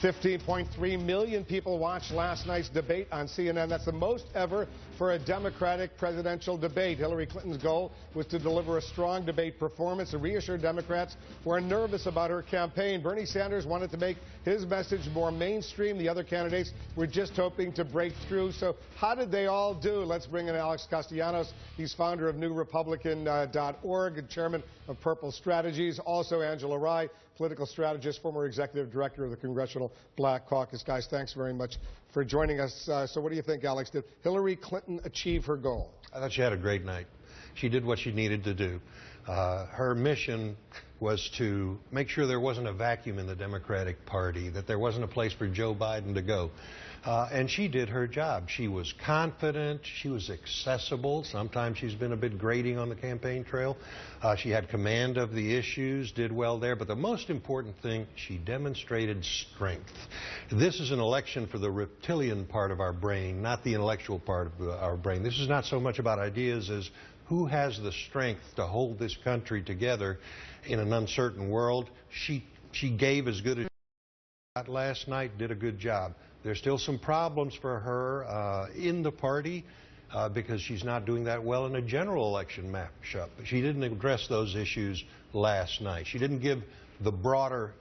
15.3 million people watched last night's debate on CNN. That's the most ever for a Democratic presidential debate. Hillary Clinton's goal was to deliver a strong debate performance and reassure Democrats who are nervous about her campaign. Bernie Sanders wanted to make his message more mainstream. The other candidates were just hoping to break through. So how did they all do? Let's bring in Alex Castellanos. He's founder of NewRepublican.org and chairman of Purple Strategies. Also Angela Rye, political strategist, former executive director of the Congressional Black Caucus. Guys, thanks very much for joining us. So what do you think, Alex? Did Hillary Clinton achieve her goal? I thought she had a great night. She did what she needed to do. Her mission was to make sure there wasn't a vacuum in the Democratic Party, that there wasn't a place for Joe Biden to go. And she did her job. She was confident. She was accessible. Sometimes she's been a bit grating on the campaign trail. She had command of the issues, did well there. But the most important thing, she demonstrated strength. This is an election for the reptilian part of our brain, not the intellectual part of our brain. This is not so much about ideas as who has the strength to hold this country together in an uncertain world. She gave as good as she got last night, did a good job. There's still some problems for her in the party because she's not doing that well in a general election matchup. She didn't address those issues last night. She didn't give the broader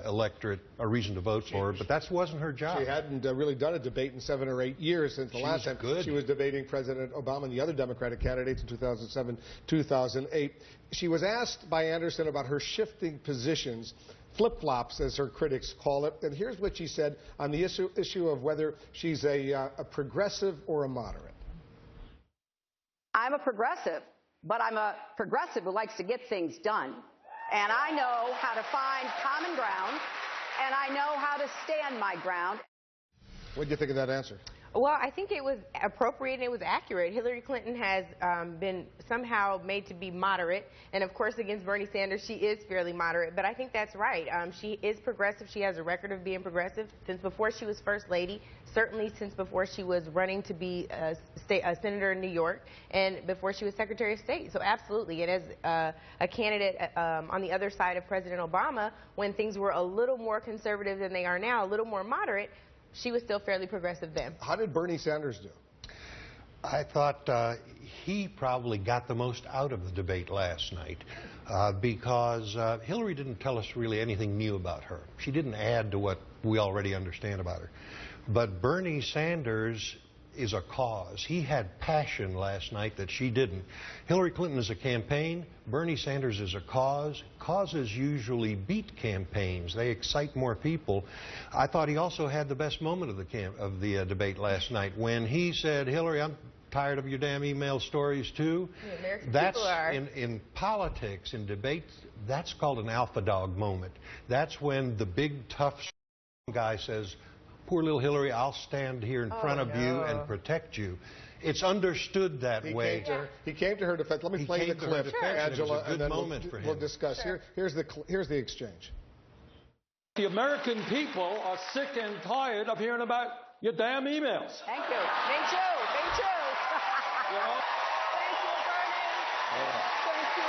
electorate a reason to vote for her, but that wasn't her job. She hadn't really done a debate in 7 or 8 years since the last time she was debating President Obama and the other Democratic candidates in 2007, 2008. She was asked by Anderson about her shifting positions, flip-flops as her critics call it, and here's what she said on the issue of whether she's a progressive or a moderate. I'm a progressive, but I'm a progressive who likes to get things done. And I know how to find common ground, and I know how to stand my ground. What do you think of that answer? Well, I think it was appropriate and it was accurate. Hillary Clinton has been somehow made to be moderate. And, of course, against Bernie Sanders, she is fairly moderate. But I think that's right. She is progressive. She has a record of being progressive since before she was First Lady, certainly since before she was running to be a senator in New York, and before she was Secretary of State. So, absolutely. And as a candidate on the other side of President Obama, when things were a little more conservative than they are now, a little more moderate, she was still fairly progressive then. How did Bernie Sanders do? I thought he probably got the most out of the debate last night because Hillary didn't tell us really anything new about her. She didn't add to what we already understand about her. But Bernie Sanders is a cause. He had passion last night that she didn't. Hillary Clinton is a campaign. Bernie Sanders is a cause. Causes usually beat campaigns. They excite more people. I thought he also had the best moment of the debate last night when he said, Hillary, I'm tired of your damn email stories too. That's in politics, in debates, that's called an alpha dog moment. That's when the big tough guy says, poor little Hillary, I'll stand here in front of you and protect you. It's understood that way. He came to her defense. Let me play the clip, Angela, and then we'll discuss. Here's the exchange. The American people are sick and tired of hearing about your damn emails. Thank you. Me too. Me too. You know? Thank you, Bernie. Thank you.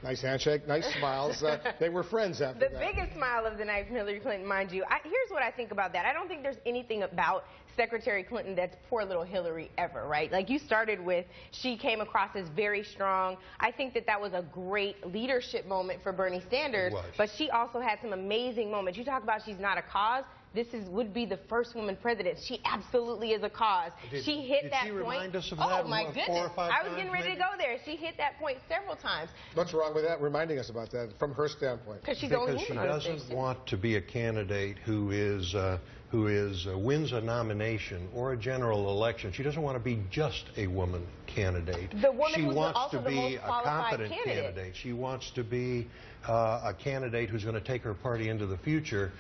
Nice handshake, nice smiles. They were friends after that. The biggest smile of the night from Hillary Clinton, mind you. Here's what I think about that. I don't think there's anything about Secretary Clinton that's poor little Hillary ever, right? Like you started with, she came across as very strong. I think that was a great leadership moment for Bernie Sanders, but she also had some amazing moments. You talk about she's not a cause. This would be the first woman president. She absolutely is a cause. She hit that point. Did she remind us of that? Oh, my goodness. 4 or 5 I was times, getting ready to go there. She hit that point several times. What's wrong with that, reminding us about that, from her standpoint? Because she doesn't want to be a candidate who wins a nomination or a general election. She doesn't want to be just a woman candidate. The woman she who's wants also to the be most qualified a competent candidate. She wants to be a candidate who's going to take her party into the future.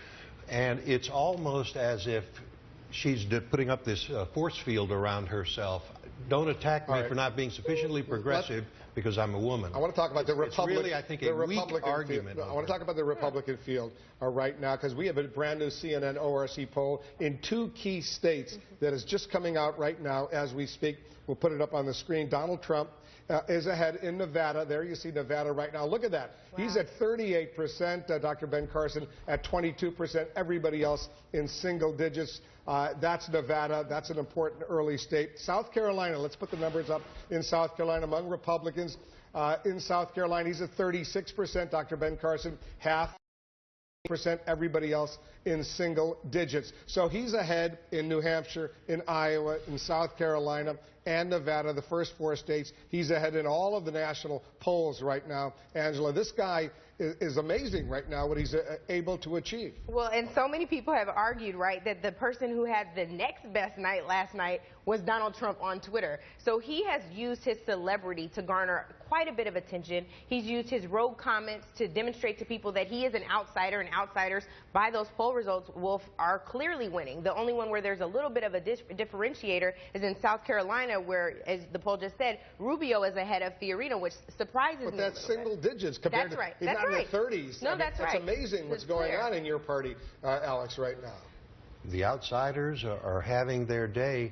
And it's almost as if she's putting up this force field around herself. Don't attack me for not being sufficiently progressive because I'm a woman. I want to talk about the Republican. It's really, I think, a weak argument. I want to talk about the Republican field right now because we have a brand new CNN ORC poll in 2 key states that is just coming out right now as we speak. We'll put it up on the screen. Donald Trump is ahead in Nevada. There you see Nevada right now. Look at that. Wow. He's at 38%. Dr. Ben Carson at 22%. Everybody else in single digits. That's Nevada. That's an important early state. South Carolina, let's put the numbers up in South Carolina among Republicans. In South Carolina, he's at 36%. Dr. Ben Carson, half. Everybody else in single digits. So he's ahead in New Hampshire, in Iowa, in South Carolina, and Nevada, the first 4 states. He's ahead in all of the national polls right now. Angela, this guy is amazing right now, what he's able to achieve. Well, and so many people have argued, right, that the person who had the next best night last night was Donald Trump on Twitter. So he has used his celebrity to garner quite a bit of attention. He's used his rogue comments to demonstrate to people that he is an outsider, and outsiders, by those poll results, are clearly winning. The only one where there's a little bit of a differentiator is in South Carolina, where, as the poll just said, Rubio is ahead of Fiorina, which surprises me. But that's single digits compared to... He's not in the 30s. No, that's right. It's amazing what's going on in your party, Alex, right now. The outsiders are having their day.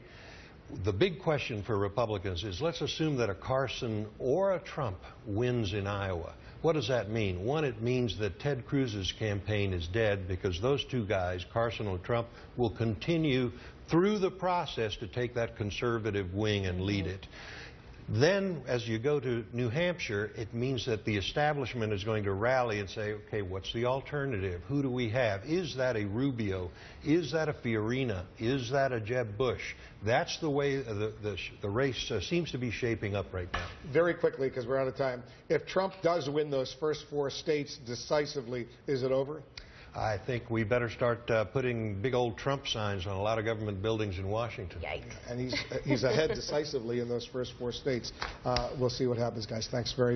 The big question for Republicans is, let's assume that a Carson or a Trump wins in Iowa. What does that mean? One, it means that Ted Cruz's campaign is dead, because those two guys, Carson or Trump, will continue through the process to take that conservative wing and lead it. Then, as you go to New Hampshire, it means that the establishment is going to rally and say, okay, what's the alternative? Who do we have? Is that a Rubio? Is that a Fiorina? Is that a Jeb Bush? That's the way the race seems to be shaping up right now. Very quickly, because we're out of time. If Trump does win those first 4 states decisively, is it over? I think we better start putting big old Trump signs on a lot of government buildings in Washington. Yikes. And he's ahead decisively in those first 4 states. We'll see what happens, guys. Thanks very much.